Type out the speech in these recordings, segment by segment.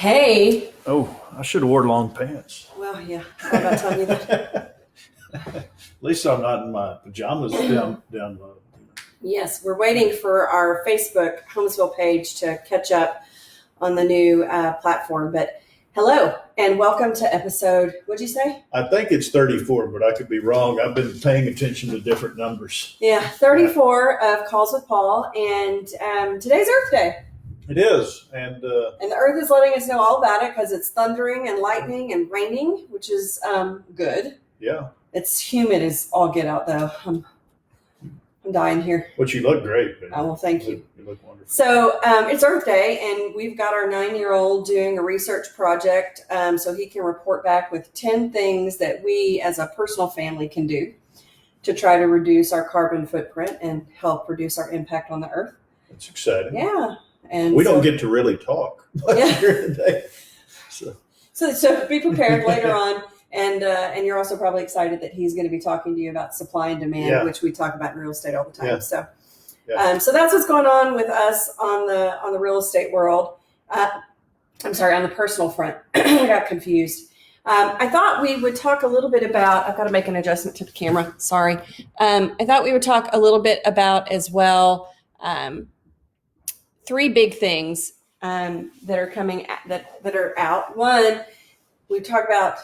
Hey. Oh, I should have wore long pants. Well, yeah. I'm about telling you that. At least I'm not in my pajamas down low. Yes, we're waiting for our Facebook Homesville page to catch up on the new platform. But hello and welcome to episode, what'd you say? I think it's 34, but I could be wrong. I've been paying attention to different numbers. Yeah, 34 of Calls with Paul. And today's Earth Day. It is. And the Earth is letting us know all about it because it's thundering and lightning and raining, which is good. Yeah. It's humid as all get out, though. I'm dying here. But you look great. Man. Oh, well, thank you. You look wonderful. So it's Earth Day, and we've got our 9-year-old doing a research project so he can report back with 10 things that we as a personal family can do to try to reduce our carbon footprint and help reduce our impact on the Earth. That's exciting. Yeah. And we don't get to really talk during the day. So be prepared later on. And you're also probably excited that he's going to be talking to you about supply and demand, which we talk about in real estate all the time. Yeah. So that's what's going on with us on the real estate world. I'm sorry, on the personal front. I got confused. I thought we would talk a little bit about, I've got to make an adjustment to the camera. Sorry. I thought we would talk a little bit about as well, 3 big things that are coming that are out. One, we talk about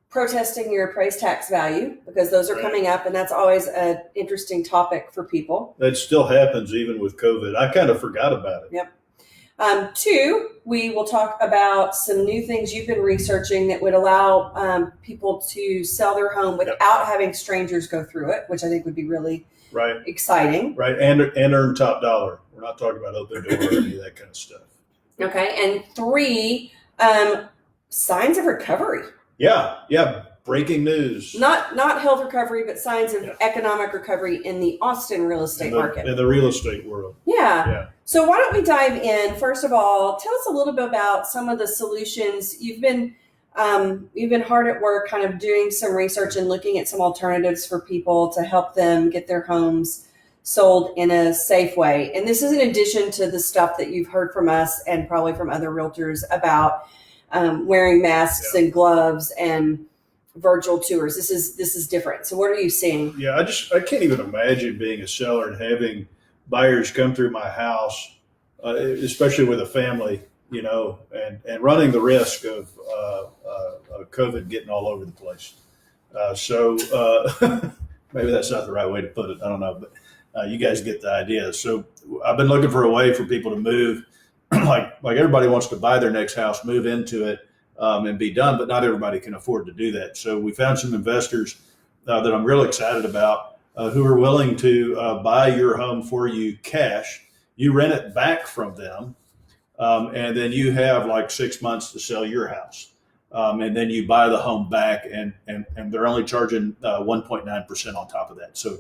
protesting your appraised tax value because those are coming up, and that's always an interesting topic for people. That still happens even with COVID. I kind of forgot about it. Yep. 2, we will talk about some new things you've been researching that would allow people to sell their home without having strangers go through it, which I think would be really exciting. Right, and earn top dollar. We're not talking about open door or any of that kind of stuff. Okay, and 3, signs of recovery. Yeah. Breaking news. Not health recovery, but signs of economic recovery in the Austin real estate market. In the real estate world. Yeah. So why don't we dive in? First of all, tell us a little bit about some of the solutions. You've been hard at work kind of doing some research and looking at some alternatives for people to help them get their homes sold in a safe way. And this is in addition to the stuff that you've heard from us and probably from other realtors about wearing masks and gloves and virtual tours. This is different. So what are you seeing? Yeah, I can't even imagine being a seller and having buyers come through my house, especially with a family, and running the risk of COVID getting all over the place. So maybe that's not the right way to put it. I don't know, but you guys get the idea. So I've been looking for a way for people to move. like everybody wants to buy their next house, move into it, and be done, but not everybody can afford to do that. So we found some investors that I'm real excited about who are willing to buy your home for you cash. You rent it back from them, and then you have like 6 months to sell your house. And then you buy the home back, and they're only charging 1.9% on top of that. So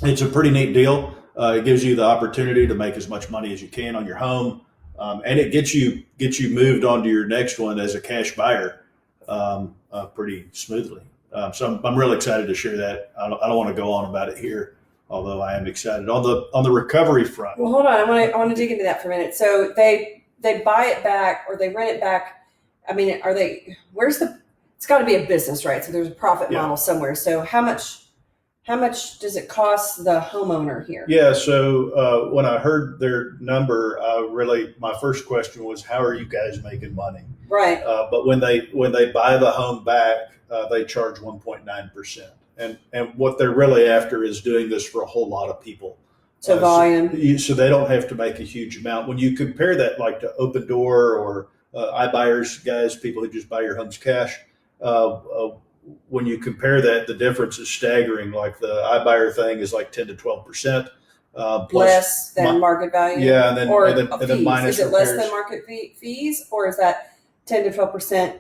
it's a pretty neat deal. It gives you the opportunity to make as much money as you can on your home, and it gets you moved on to your next one as a cash buyer pretty smoothly. So I'm really excited to share that. I don't want to go on about it here, although I am excited on the recovery front. Well, hold on. I want to dig into that for a minute. So they buy it back or they rent it back. I mean, it's got to be a business, right? So there's a profit model somewhere. So how much does it cost the homeowner here? Yeah. So when I heard their number, my first question was, how are you guys making money? Right. But when they buy the home back, they charge 1.9%. And what they're really after is doing this for a whole lot of people. So volume. So they don't have to make a huge amount. When you compare that like to Open Door or iBuyers guys, people who just buy your homes cash, when you compare that, the difference is staggering. Like the iBuyer thing is like 10 to 12%. Less than market value? Yeah, and then minus is it repairs. less than market fees, or is that 10 to 12%?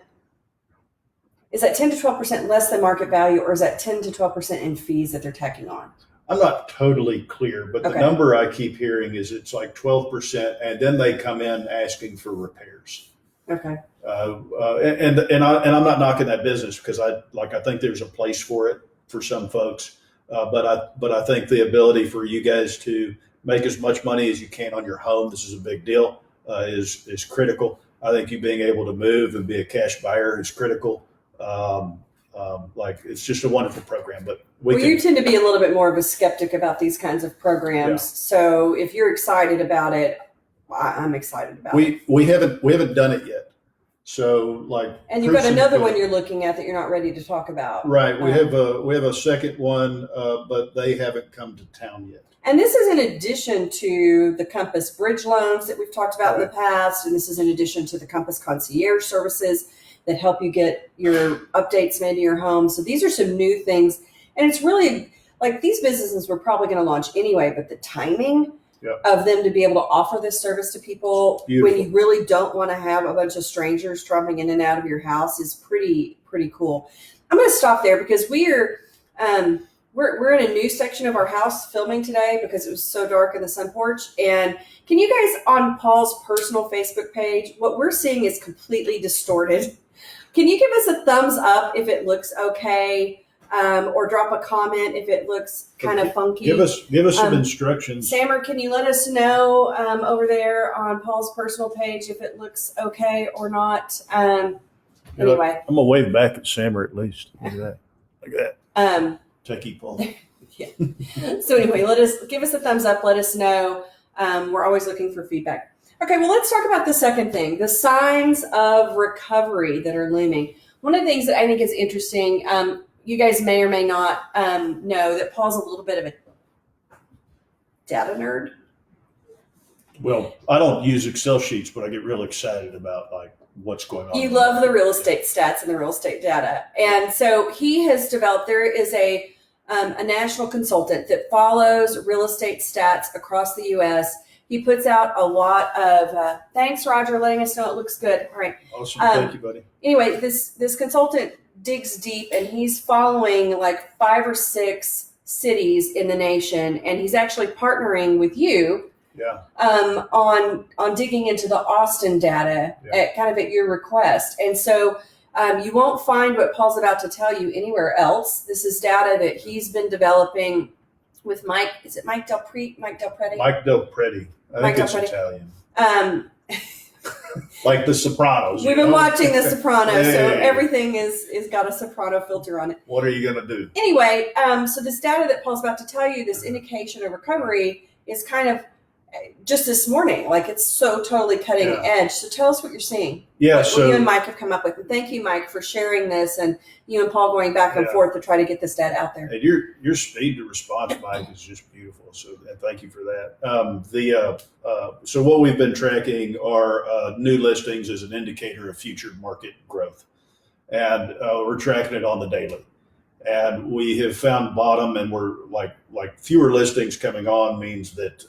Is that 10 to 12% less than market value, or is that 10 to 12% in fees that they're tacking on? I'm not totally clear, but the number I keep hearing is it's like 12%, and then they come in asking for repairs. Okay. And I'm not knocking that business because I think there's a place for it for some folks, but I think the ability for you guys to make as much money as you can on your home, this is a big deal. is critical. I think you being able to move and be a cash buyer is critical. Like it's just a wonderful program. But you tend to be a little bit more of a skeptic about these kinds of programs. Yeah. So if you're excited about it, I'm excited about it. We haven't done it yet. So and you've got another one you're looking at that you're not ready to talk about. Right. We have a second one, but they haven't come to town yet. And this is in addition to the Compass Bridge loans that we've talked about in the past. And this is in addition to the Compass Concierge services that help you get your updates made to your home. So these are some new things. And it's really like these businesses were probably going to launch anyway, but the timing of them to be able to offer this service to people when you really don't want to have a bunch of strangers dropping in and out of your house is pretty cool. I'm going to stop there because we're in a new section of our house filming today because it was so dark in the sun porch. And can you guys on Paul's personal Facebook page, what we're seeing is completely distorted. Can you give us a thumbs up if it looks okay? Or drop a comment if it looks kind of funky. Give us some instructions. Sammer, can you let us know over there on Paul's personal page if it looks okay or not? Anyway. I'm going to wave back at Sammer at least. Look at that. Like that. Techie Paul. Yeah. So anyway, give us a thumbs up. Let us know. We're always looking for feedback. Okay, well, let's talk about the second thing, the signs of recovery that are looming. One of the things that I think is interesting, you guys may or may not know that Paul's a little bit of a data nerd. Well, I don't use Excel sheets, but I get real excited about what's going on. You love the real estate stats and the real estate data. And so he has developed, there is a national consultant that follows real estate stats across the U.S. He puts out a lot of, thanks, Roger, letting us know it looks good. All right. Awesome. Thank you, buddy. Anyway, this consultant digs deep and he's following 5 or 6 cities in the nation. And he's actually partnering with you on digging into the Austin data at your request. And so you won't find what Paul's about to tell you anywhere else. This is data that he's been developing with Mike. Is it Mike Del Prete? Mike Del Prete? Mike Del Prete. I think it's Italian. Like The Sopranos. We've been watching The Sopranos, so everything is got a Soprano filter on it. What are you going to do? Anyway, so this data that Paul's about to tell you, this indication of recovery, is kind of just this morning. It's so totally cutting edge. So tell us what you're seeing. Yeah, what you and Mike have come up with. And thank you, Mike, for sharing this, and you and Paul going back and forth to try to get this data out there. And your speed to response, Mike, is just beautiful. So thank you for that. So what we've been tracking are new listings as an indicator of future market growth, and we're tracking it on the daily. And we have found bottom, and we're like fewer listings coming on means that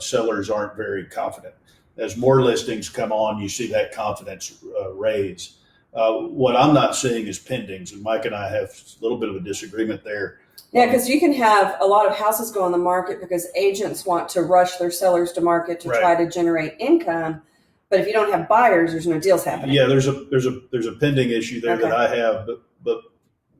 sellers aren't very confident. As more listings come on, you see that confidence raise. What I'm not seeing is pendings, and Mike and I have a little bit of a disagreement there. Yeah, because you can have a lot of houses go on the market because agents want to rush their sellers to market to try to generate income. But if you don't have buyers, there's no deals happening. Yeah, there's a pending issue there that I have, but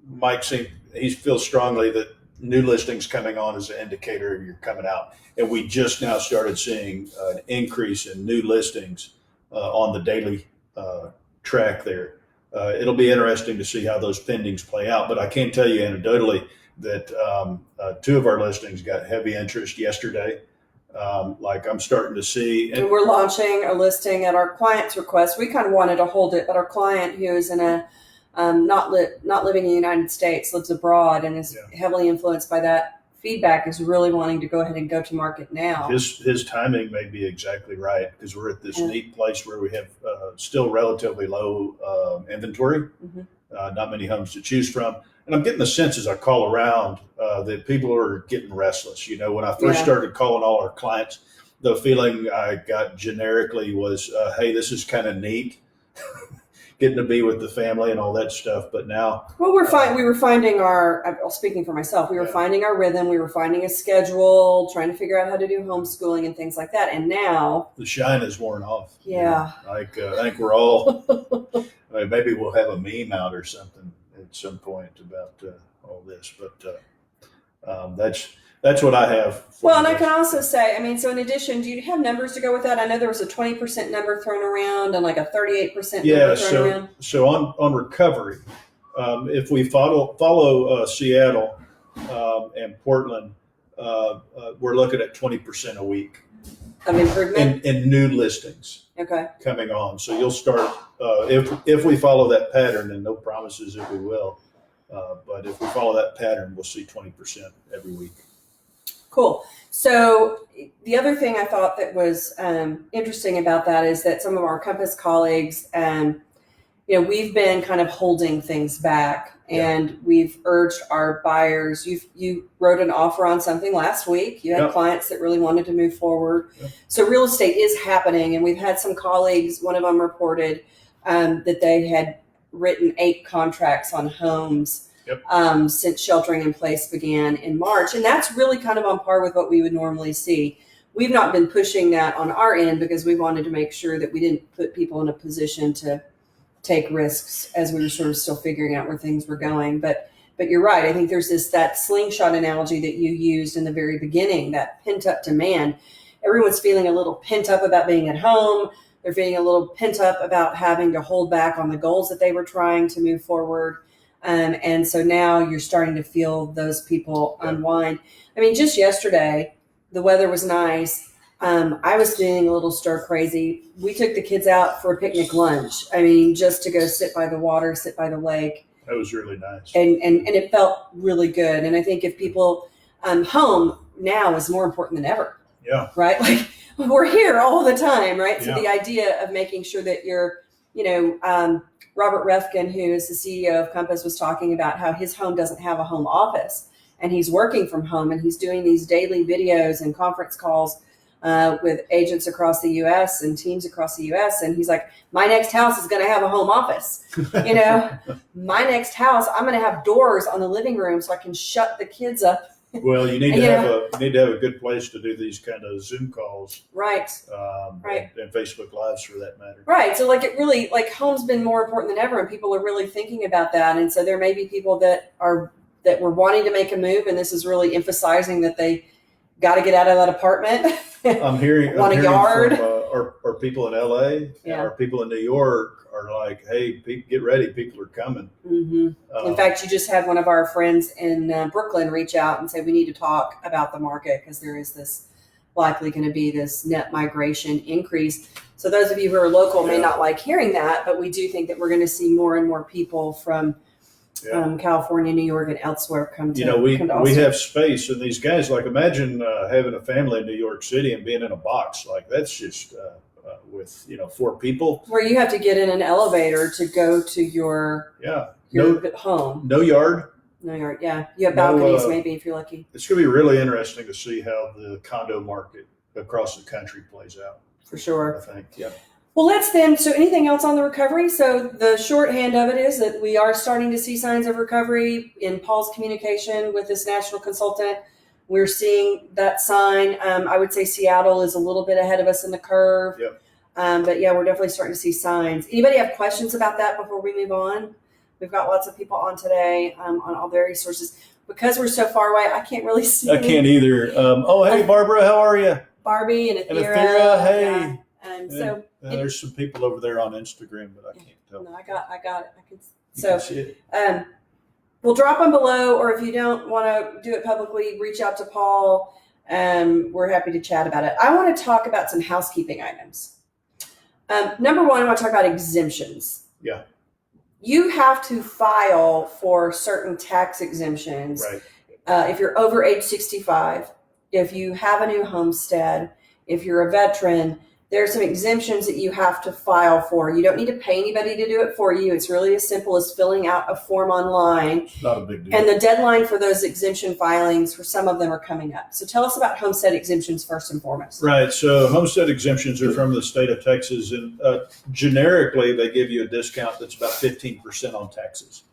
Mike he feels strongly that new listings coming on is an indicator of you're coming out. And we just now started seeing an increase in new listings on the daily track there. It'll be interesting to see how those pendings play out. But I can tell you anecdotally that 2 of our listings got heavy interest yesterday. I'm starting to see. And we're launching a listing at our client's request. We kind of wanted to hold it, but our client, who is in a not living in the United States, lives abroad and is heavily influenced by that feedback, is really wanting to go ahead and go to market now. His timing may be exactly right because we're at this neat place where we have still relatively low inventory, not many homes to choose from. And I'm getting the sense as I call around that people are getting restless. When I first started calling all our clients, the feeling I got generically was, hey, this is kind of neat. Getting to be with the family and all that stuff. But now, well, we were finding speaking for myself, we were finding our rhythm. We were finding a schedule, trying to figure out how to do homeschooling and things like that. And now the shine is worn off. Yeah. I think we're all, maybe we'll have a meme out or something at some point about all this, but that's what I have. Well, and I can also say, I mean, so in addition, do you have numbers to go with that? I know there was a 20% number thrown around and like a 38% number thrown around. So on recovery, if we follow Seattle and Portland, we're looking at 20% a week Of improvement? in new listings Okay. coming on. So you'll start, if we follow that pattern, and no promises that we will, but if we follow that pattern, we'll see 20% every week. Cool. So the other thing I thought that was interesting about that is that some of our Compass colleagues, we've been kind of holding things back, and we've urged our buyers. You wrote an offer on something last week. You had clients that really wanted to move forward. So real estate is happening, and we've had some colleagues. One of them reported that they had written 8 contracts on homes since sheltering in place began in March. And that's really kind of on par with what we would normally see. We've not been pushing that on our end because we wanted to make sure that we didn't put people in a position to take risks as we were sort of still figuring out where things were going. But you're right. I think there's that slingshot analogy that you used in the very beginning, that pent up demand. Everyone's feeling a little pent up about being at home. They're feeling a little pent up about having to hold back on the goals that they were trying to move forward. And so now you're starting to feel those people unwind. I mean, just yesterday, the weather was nice. I was feeling a little stir crazy. We took the kids out for a picnic lunch. I mean, just to go sit by the water, sit by the lake. That was really nice. And it felt really good. And I think if people, home now is more important than ever. Yeah. Right? Like we're here all the time, right? So the idea of making sure that you're, Robert Refkin, who is the CEO of Compass, was talking about how his home doesn't have a home office, and he's working from home, and he's doing these daily videos and conference calls with agents across the U.S. and teams across the U.S. And he's like, my next house is going to have a home office. My next house, I'm going to have doors on the living room so I can shut the kids up. Well, you need to have a good place to do these kind of Zoom calls, right? And Facebook Lives for that matter, right? So, home's been more important than ever, and people are really thinking about that. And so, there may be people that were wanting to make a move, and this is really emphasizing that they got to get out of that apartment. I'm hearing a yard. Or people in LA, or people in New York are like, hey, get ready, people are coming. Mm-hmm. In fact, you just had one of our friends in Brooklyn reach out and say, we need to talk about the market because there is this likely going to be this net migration increase. So those of you who are local may not like hearing that, but we do think that we're going to see more and more people from California, New York, and elsewhere come to. We have space, and these guys, like, imagine having a family in New York City and being in a box like that's just with 4 people, where you have to get in an elevator to go to your home. No yard. No yard. Yeah, you have balconies maybe if you're lucky. It's going to be really interesting to see how the condo market across the country plays out. For sure, I think. Yeah. Well, so anything else on the recovery? So the shorthand of it is that we are starting to see signs of recovery in Paul's communication with this national consultant. We're seeing that sign. I would say Seattle is a little bit ahead of us in the curve. Yep. But we're definitely starting to see signs. Anybody have questions about that before we move on? We've got lots of people on today on all their resources. Because we're so far away, I can't really see. I can't either. Hey, Barbara, how are you? Barbie and Athera. Hey. Yeah. There's some people over there on Instagram, but I can't tell. No, I got it. You can see it. We'll drop them below, or if you don't want to do it publicly, reach out to Paul. We're happy to chat about it. I want to talk about some housekeeping items. Number one, I want to talk about exemptions. Yeah. You have to file for certain tax exemptions. Right. If you're over age 65, if you have a new homestead, if you're a veteran, there's some exemptions that you have to file for. You don't need to pay anybody to do it for you. It's really as simple as filling out a form online. Not a big deal. And the deadline for those exemption filings, for some of them, are coming up. So tell us about homestead exemptions first and foremost. Right. So homestead exemptions are from the state of Texas, and generically they give you a discount that's about 15% on taxes.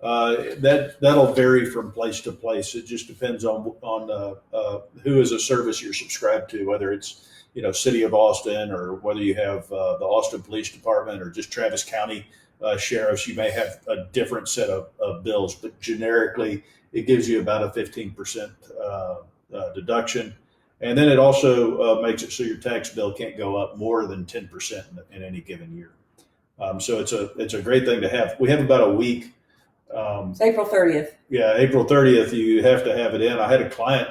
That'll vary from place to place. It just depends on who is a service you're subscribed to, whether it's City of Austin, or whether you have the Austin Police Department or just Travis County sheriffs. You may have a different set of bills, but generically it gives you about a 15% deduction. And then it also makes it so your tax bill can't go up more than 10% in any given year. So it's a great thing to have. We have about a week. It's April 30th. Yeah, April 30th, you have to have it in. I had a client,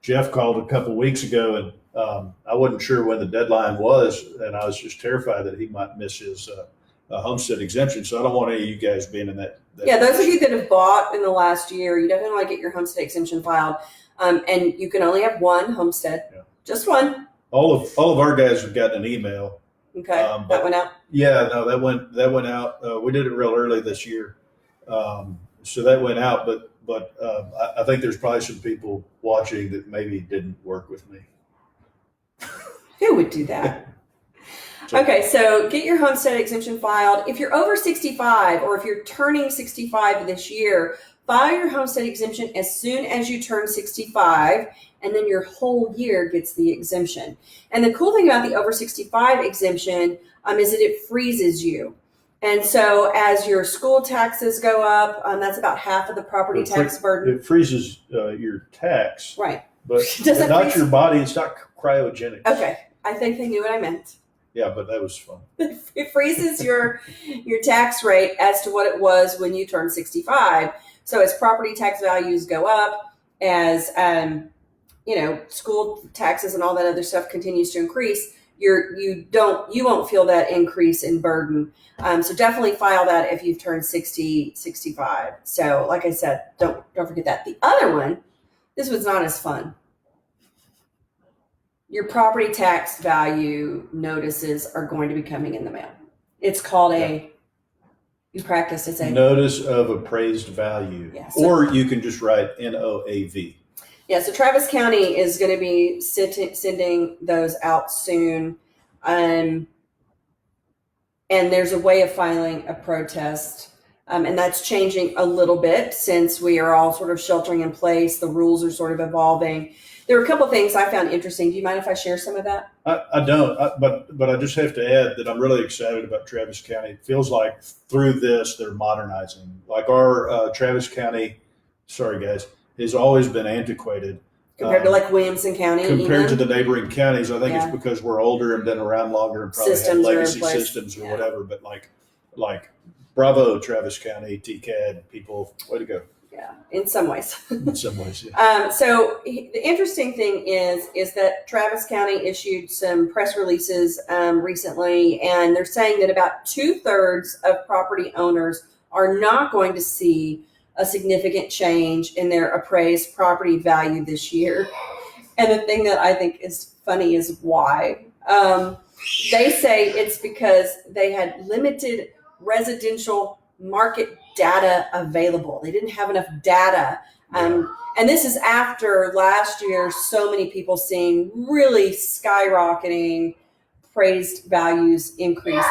Jeff called a couple weeks ago, and I wasn't sure when the deadline was, and I was just terrified that he might miss his homestead exemption. So I don't want any of you guys being in that. Yeah, those of you that have bought in the last year, you definitely want to get your homestead exemption filed. And you can only have one homestead, just one. All of our guys have gotten an email. Okay, that went out. Yeah, no, that went out. We did it real early this year, so that went out. But I think there's probably some people watching that maybe didn't work with me. Who would do that? Okay, so get your homestead exemption filed. If you're over 65 or if you're turning 65 this year, file your homestead exemption as soon as you turn 65, and then your whole year gets the exemption. And the cool thing about the over 65 exemption is that it freezes you. And so as your school taxes go up, that's about half of the property tax burden. It freezes your tax. Right. But not your body. It's not cryogenic. Okay. I think they knew what I meant. Yeah, but that was fun. It freezes your tax rate as to what it was when you turned 65. So as property tax values go up, as school taxes and all that other stuff continues to increase, you won't feel that increase in burden. So definitely file that if you've turned 60, 65. So like I said, don't forget that. The other one, this was not as fun. Your property tax value notices are going to be coming in the mail. It's called you practice, it's a Notice of Appraised Value. Yeah, or you can just write NOAV. Yeah, so Travis County is going to be sending those out soon. And there's a way of filing a protest. And that's changing a little bit since we are all sort of sheltering in place. The rules are sort of evolving. There were a couple of things I found interesting. Do you mind if I share some of that? I don't, but I just have to add that I'm really excited about Travis County. It feels like through this, they're modernizing. Like our Travis County, sorry guys, has always been antiquated. Compared to like Williamson County? Compared to the neighboring counties. I think it's because we're older and been around longer and probably have legacy systems or whatever. But like bravo, Travis County, TCAD, people, way to go. Yeah, in some ways. In some ways, yeah. So the interesting thing is that Travis County issued some press releases recently, and they're saying that about 2/3 of property owners are not going to see a significant change in their appraised property value this year. And the thing that I think is funny is why. They say it's because they had limited residential market data available. They didn't have enough data. And this is after last year, so many people seeing really skyrocketing appraised values increase.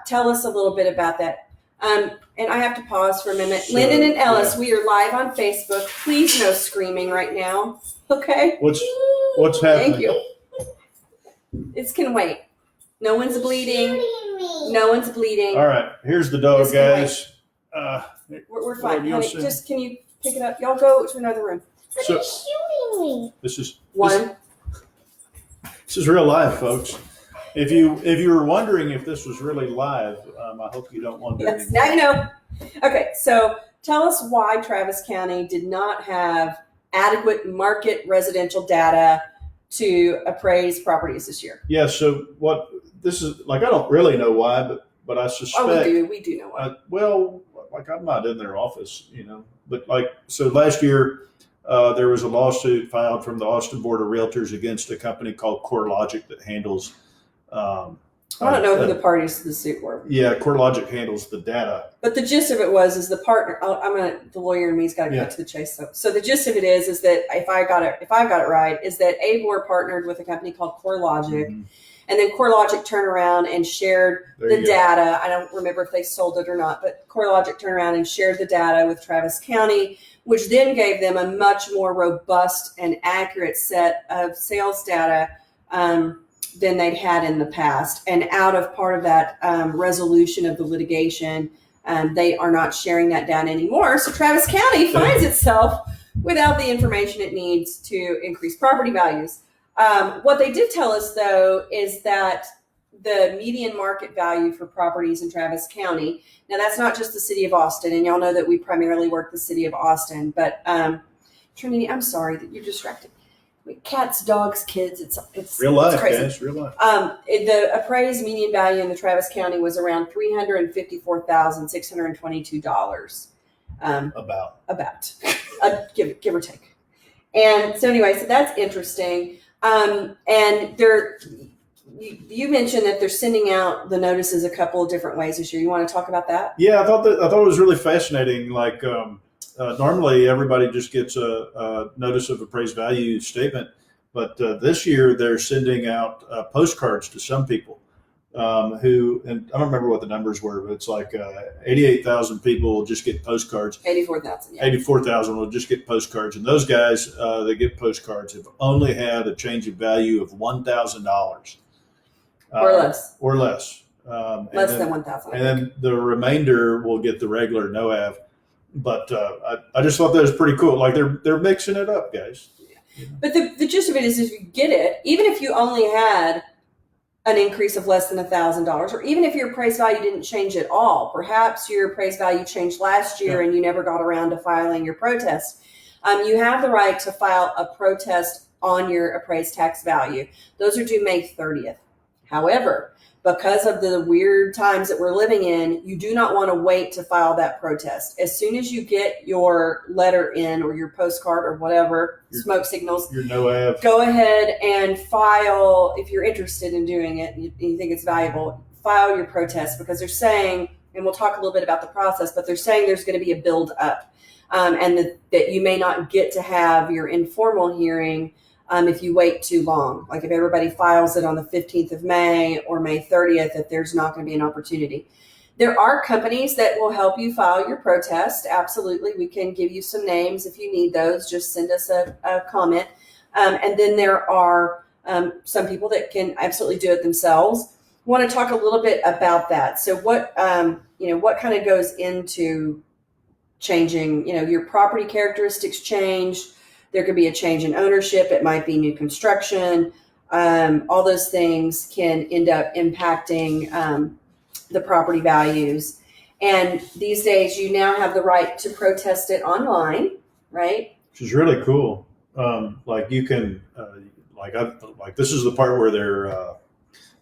Tell us a little bit about that. And I have to pause for a minute. So, Lyndon and Ellis, we are live on Facebook. Please no screaming right now. Okay? What's happening? Thank you. This can wait. No one's bleeding. No one's bleeding. All right. Here's the dog, guys. We're fine. Honey, just can you pick it up? Y'all go to another room. But it's shooting me. This is one. This is real life, folks. If you were wondering if this was really live, I hope you don't wonder. Yes, now you know. Okay, so tell us why Travis County did not have adequate market residential data to appraise properties this year. Yeah, so what this is like, I don't really know why, but I suspect. Oh, we do know why. Well, like I'm not in their office, but so last year there was a lawsuit filed from the Austin Board of Realtors against a company called CoreLogic that handles. I don't know who the parties to the suit were. Yeah, CoreLogic handles the data. But the gist of it is the partner. The lawyer in me's got to cut to the chase. So the gist of it is that if I got it right, is that ABOR partnered with a company called CoreLogic, and then CoreLogic turned around and shared the data. I don't remember if they sold it or not, but CoreLogic turned around and shared the data with Travis County, which then gave them a much more robust and accurate set of sales data than they'd had in the past. And out of part of that resolution of the litigation, they are not sharing that data anymore. So Travis County finds itself without the information it needs to increase property values. What they did tell us, though, is that the median market value for properties in Travis County, now that's not just the city of Austin, and y'all know that we primarily work the city of Austin, but Trinity, I'm sorry that you're distracted. Cats, dogs, kids, it's Real life, it's crazy. guys, real life. The appraised median value in the Travis County was around $354,622. About. Give or take. And so anyway, so that's interesting. And you mentioned that they're sending out the notices a couple of different ways this year. You want to talk about that? Yeah, I thought it was really fascinating. Like normally, everybody just gets a notice of appraised value statement, but this year they're sending out postcards to some people who, and I don't remember what the numbers were, but it's like 88,000 people will just get postcards. 84,000. Yeah. 84,000 will just get postcards, and those guys that get postcards have only had a change of value of $1,000 or less. Less than 1,000. And then the remainder will get the regular NOAV. But I just thought that was pretty cool. Like they're mixing it up, guys. But the gist of it is, if you get it, even if you only had an increase of less than $1,000, or even if your appraised value didn't change at all, perhaps your appraised value changed last year and you never got around to filing your protest, you have the right to file a protest on your appraised tax value. Those are due May 30th. However, because of the weird times that we're living in, you do not want to wait to file that protest. As soon as you get your letter in, or your postcard, or whatever, smoke signals, your NOAV, go ahead and file, if you're interested in doing it and you think it's valuable, file your protest, because they're saying, and we'll talk a little bit about the process, but they're saying there's going to be a build up, and that you may not get to have your informal hearing if you wait too long. Like if everybody files it on the 15th of May or May 30th, that there's not going to be an opportunity. There are companies that will help you file your protest. Absolutely. We can give you some names if you need those. Just send us a comment. And then there are some people that can absolutely do it themselves. I want to talk a little bit about that. So what kind of goes into changing, your property characteristics change. There could be a change in ownership. It might be new construction. All those things can end up impacting the property values. And these days, you now have the right to protest it online, right? which is really cool. Like you can, this is the part where they're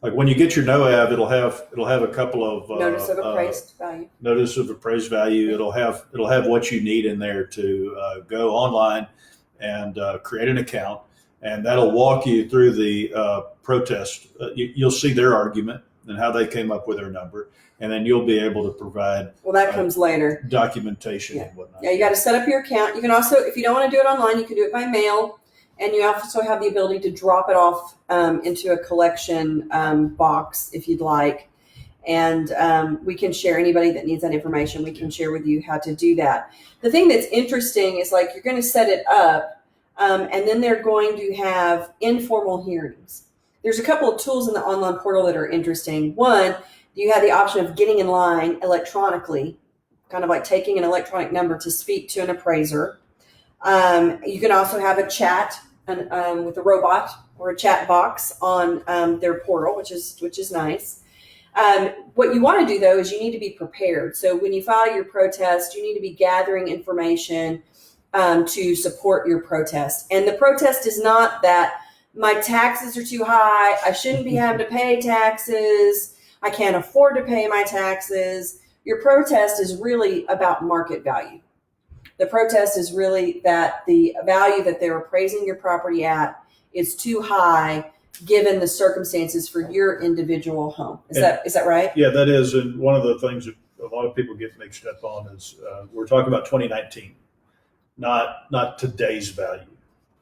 like when you get your NOAV, it'll have a couple of Notice of Appraised Value. Notice of Appraised Value. It'll have what you need in there to go online and create an account, and that'll walk you through the protest. You'll see their argument and how they came up with their number, and then you'll be able to provide. Well, that comes later. Documentation and whatnot. Yeah, you got to set up your account. You can also, if you don't want to do it online, you can do it by mail, and you also have the ability to drop it off into a collection box if you'd like. And we can share, anybody that needs that information, we can share with you how to do that. The thing that's interesting is you're going to set it up, and then they're going to have informal hearings. There's a couple of tools in the online portal that are interesting. One, you have the option of getting in line electronically, kind of like taking an electronic number to speak to an appraiser. You can also have a chat with a robot or a chat box on their portal, which is nice. What you want to do, though, is you need to be prepared. So when you file your protest, you need to be gathering information to support your protest. And the protest is not that my taxes are too high, I shouldn't be having to pay taxes, I can't afford to pay my taxes. Your protest is really about market value. The protest is really that the value that they're appraising your property at is too high given the circumstances for your individual home. Is that right? Yeah, that is. And one of the things that a lot of people get mixed up on is we're talking about 2019, not today's value.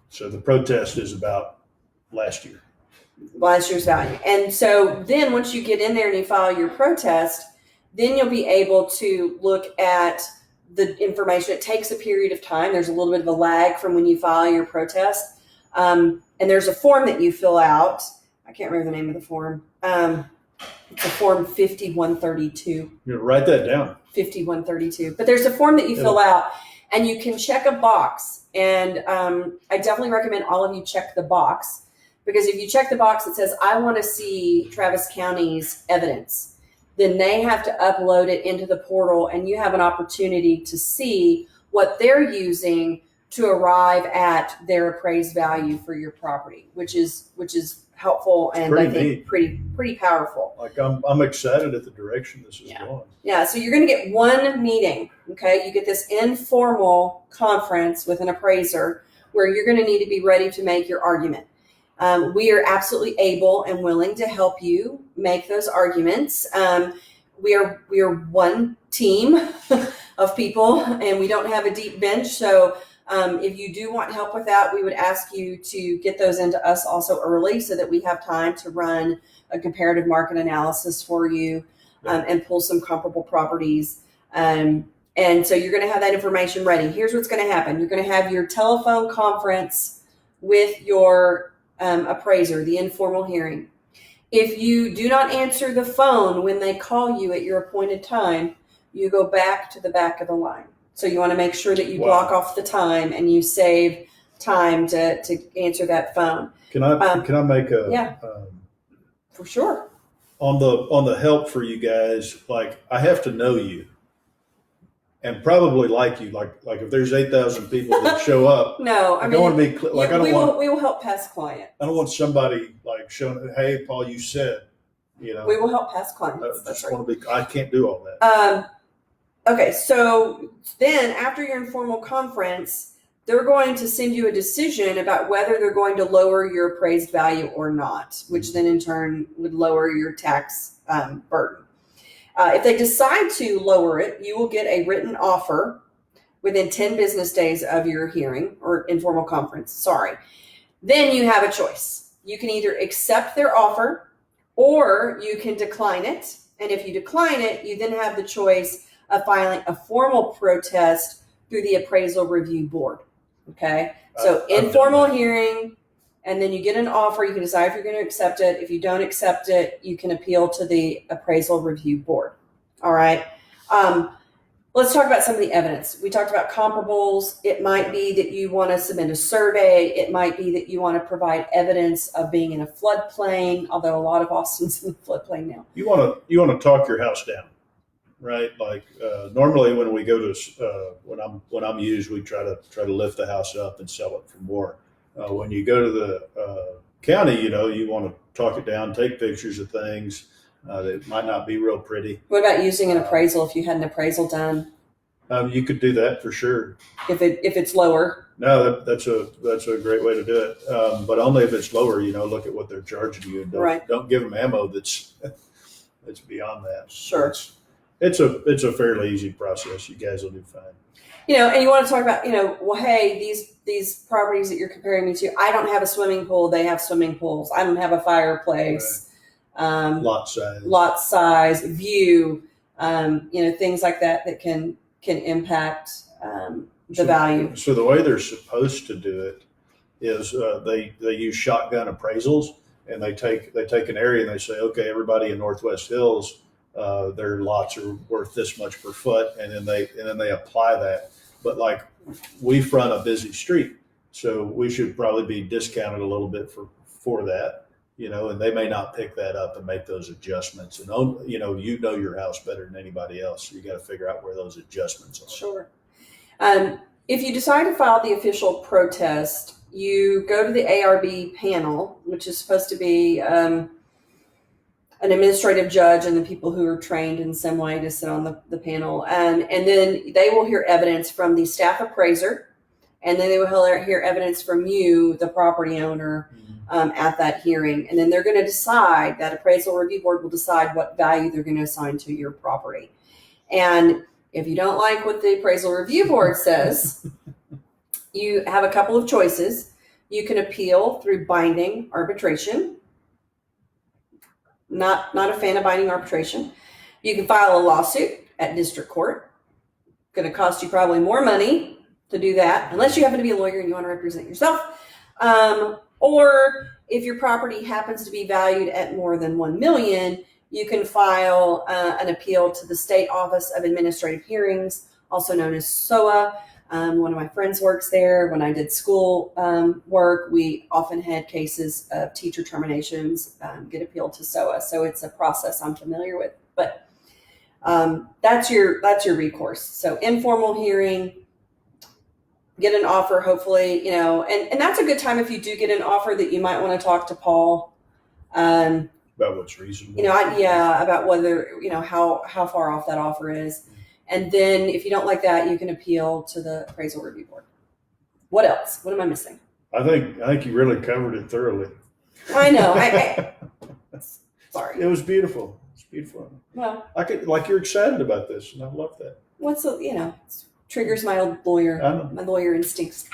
So the protest is about last year's value. And so then once you get in there and you file your protest, then you'll be able to look at the information. It takes a period of time. There's a little bit of a lag from when you file your protest. And there's a form that you fill out. I can't remember the name of the form. It's a form 5132. You write that down. 5132. But there's a form that you fill out. And you can check a box. And I definitely recommend all of you check the box, because if you check the box that says, I want to see Travis County's evidence, then they have to upload it into the portal, and you have an opportunity to see what they're using to arrive at their appraised value for your property, which is helpful and I think pretty powerful. Like I'm excited at the direction this is going. Yeah, so you're going to get one meeting, okay? You get this informal conference with an appraiser where you're going to need to be ready to make your argument. We are absolutely able and willing to help you make those arguments. We are one team of people, and we don't have a deep bench. So if you do want help with that, we would ask you to get those into us also early so that we have time to run a comparative market analysis for you and pull some comparable properties. And so you're going to have that information ready. Here's what's going to happen. You're going to have your telephone conference with your appraiser, the informal hearing. If you do not answer the phone when they call you at your appointed time, you go back to the back of the line. So you want to make sure that you block off the time and you save time to answer that phone. Can I make a for sure on the help for you guys? Like, I have to know you and probably like you. Like if there's 8,000 people that show up, no, I don't want to be like we will help past client. I don't want somebody like showing, hey, Paul, you said, we will help past clients. I can't do all that. Okay, so then after your informal conference, they're going to send you a decision about whether they're going to lower your appraised value or not, which then in turn would lower your tax burden. If they decide to lower it, you will get a written offer within 10 business days of your hearing or informal conference. Sorry. Then you have a choice. You can either accept their offer or you can decline it. And if you decline it, you then have the choice of filing a formal protest through the appraisal review board. Okay. So informal hearing, and then you get an offer. You can decide if you're going to accept it. If you don't accept it, you can appeal to the appraisal review board. All right. Let's talk about some of the evidence. We talked about comparables. It might be that you want to submit a survey. It might be that you want to provide evidence of being in a floodplain, although a lot of Austin's in the floodplain now. You want to talk your house down. Right, like normally when we go to when I'm used, we try to lift the house up and sell it for more. When you go to the county, you want to talk it down, take pictures of things that might not be real pretty. What about using an appraisal? If you had an appraisal done, you could do that for sure. If it's lower. No, that's a great way to do it, but only if it's lower. Look at what they're charging you, and don't give them ammo that's beyond that. Sure. It's a fairly easy process. You guys will do fine. And you want to talk about, well, hey, these properties that you're comparing me to, I don't have a swimming pool. They have swimming pools. I don't have a fireplace. Right. Lot size, view, things like that can impact the value. So the way they're supposed to do it is they use shotgun appraisals, and they take an area and they say, okay, everybody in Northwest Hills, their lots are worth this much per foot, and then they apply that. But like, we front a busy street, so we should probably be discounted a little bit for that, and they may not pick that up and make those adjustments. And you know your house better than anybody else, so you got to figure out where those adjustments are. Sure. If you decide to file the official protest, you go to the ARB panel, which is supposed to be an administrative judge and the people who are trained in some way to sit on the panel. And then they will hear evidence from the staff appraiser, and then they will hear evidence from you, the property owner, at that hearing. And then they're going to decide, that appraisal review board will decide what value they're going to assign to your property. And if you don't like what the appraisal review board says, you have a couple of choices. You can appeal through binding arbitration. Not a fan of binding arbitration. You can file a lawsuit at district court. Going to cost you probably more money to do that, unless you happen to be a lawyer and you want to represent yourself. Or if your property happens to be valued at more than $1 million, you can file an appeal to the State Office of Administrative Hearings, also known as SOA. One of my friends works there. When I did school work, we often had cases of teacher terminations get appealed to SOA. So it's a process I'm familiar with. But that's your recourse. So informal hearing, get an offer, hopefully, and that's a good time if you do get an offer that you might want to talk to Paul. About what's reasonable. About whether, how far off that offer is. And then if you don't like that, you can appeal to the appraisal review board. What else? What am I missing? I think you really covered it thoroughly. I know. Sorry. It was beautiful. It's beautiful. Well, you're excited about this, and I love that. Triggers my old lawyer, I know. my lawyer instincts.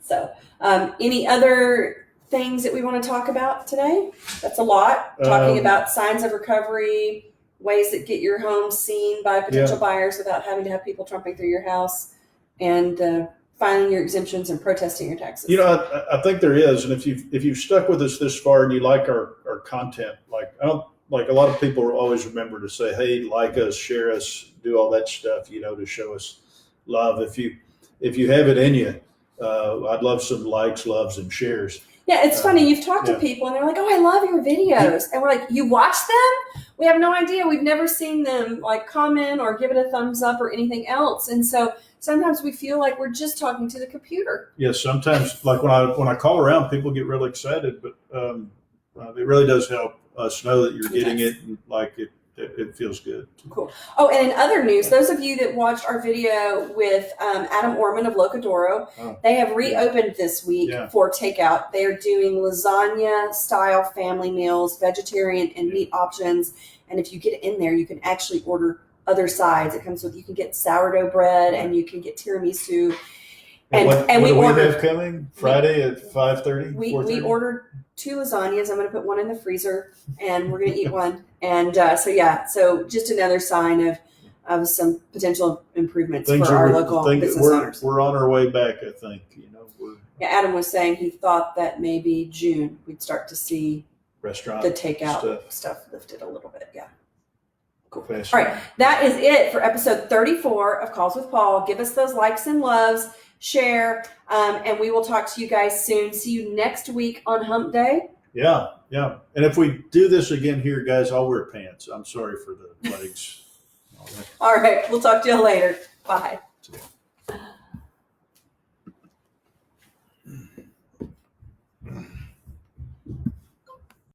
So, any other things that we want to talk about today? That's a lot. Talking about signs of recovery, ways that get your home seen by potential buyers without having to have people trumping through your house, and filing your exemptions and protesting your taxes. I think there is, and if you've stuck with us this far and you like our content, a lot of people always remember to say, hey, like us, share us, do all that stuff, to show us love. If you have it in you, I'd love some likes, loves, and shares. Yeah, it's funny. You've talked to people and they're like, oh, I love your videos. And we're like, you watch them? We have no idea. We've never seen them comment or give it a thumbs up or anything else. And so sometimes we feel like we're just talking to the computer. Yes, sometimes when I call around, people get really excited, but it really does help us know that you're getting it, and it feels good. Cool. Oh, and in other news, those of you that watched our video with Adam Orman of Locadoro, they have reopened this week for takeout. They are doing lasagna style family meals, vegetarian and meat options. And if you get in there, you can actually order other sides. It comes with, you can get sourdough bread and you can get tiramisu. And what do we have coming Friday at 5:30? We ordered 2 lasagnas. I'm going to put one in the freezer and we're going to eat one. And so just another sign of some potential improvements for our local business owners. We're on our way back, I think. Adam was saying he thought that maybe June we'd start to see restaurant the takeout stuff lifted a little bit. Yeah. Cool. Fast. All right. That is it for episode 34 of Calls with Paul. Give us those likes and loves, share, and we will talk to you guys soon. See you next week on Hump Day. Yeah. And if we do this again here, guys, I'll wear pants. I'm sorry for the legs. All right. We'll talk to you later. Bye.